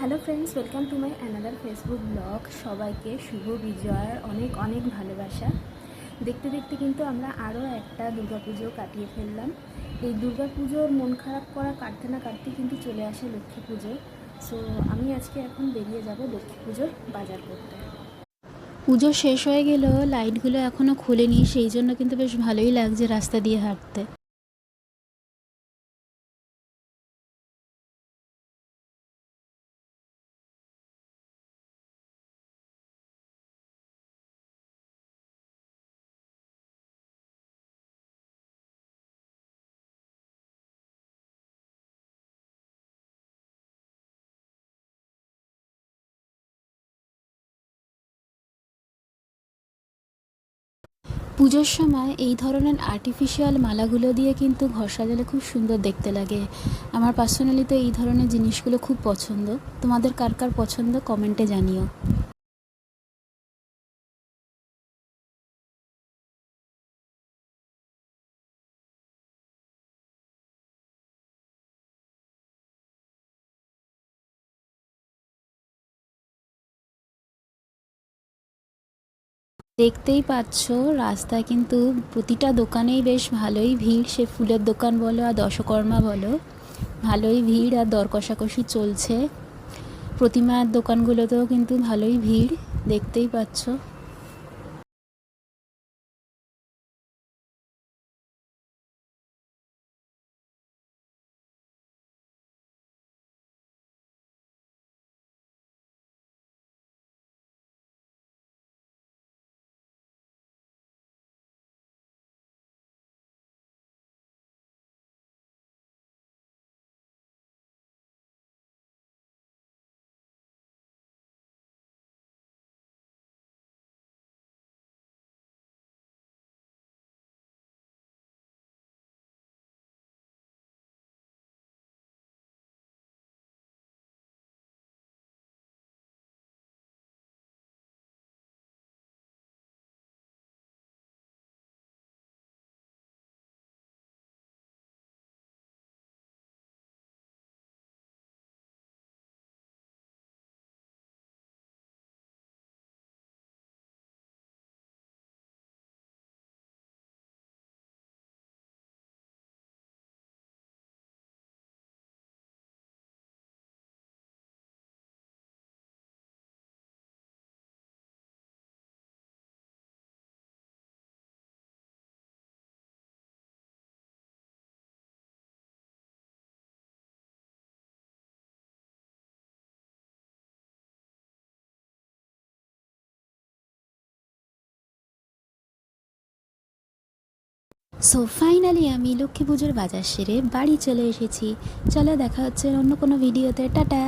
Hello friends, welcome to my another Facebook blog. সবাইকে শুভ বিজয়ার অনেক অনেক ভালোবাসা। দেখতে দেখতে কিন্তু আমরা আরও একটা দুর্গাপুজো কাটিয়ে ফেললাম। এই দুর্গাপুজোর মন খারাপ করা কাটতে না কাটতে কিন্তু চলে আসে লক্ষ্মী পুজো। সো আমি আজকে এখন বেরিয়ে যাব লক্ষ্মী পুজোর বাজার করতে। পুজো শেষ হয়ে গেলেও লাইটগুলো এখনও খুলেনি, সেই জন্য কিন্তু বেশ ভালোই লাগছে রাস্তা দিয়ে হাঁটতে। পুজোর সময় এই ধরনের আর্টিফিশিয়াল মালাগুলো দিয়ে কিন্তু ঘর সাজালে খুব সুন্দর দেখতে লাগে। আমার পার্সোনালি তো এই ধরনের জিনিসগুলো খুব পছন্দ। তোমাদের কার কার পছন্দ কমেন্টে জানিও। দেখতেই পাচ্ছ রাস্তায় কিন্তু প্রতিটা দোকানেই বেশ ভালোই ভিড়। সে ফুলের দোকান বলো আর দশকর্মা বলো, ভালোই ভিড় আর দর কষাকষি চলছে। প্রতিমার দোকানগুলোতেও কিন্তু ভালোই ভিড়, দেখতেই পাচ্ছ। সো ফাইনালি আমি লক্ষ্মী পুজোর বাজার সেরে বাড়ি চলে এসেছি। চলো দেখা হচ্ছে অন্য কোনো ভিডিওতে। টাটা।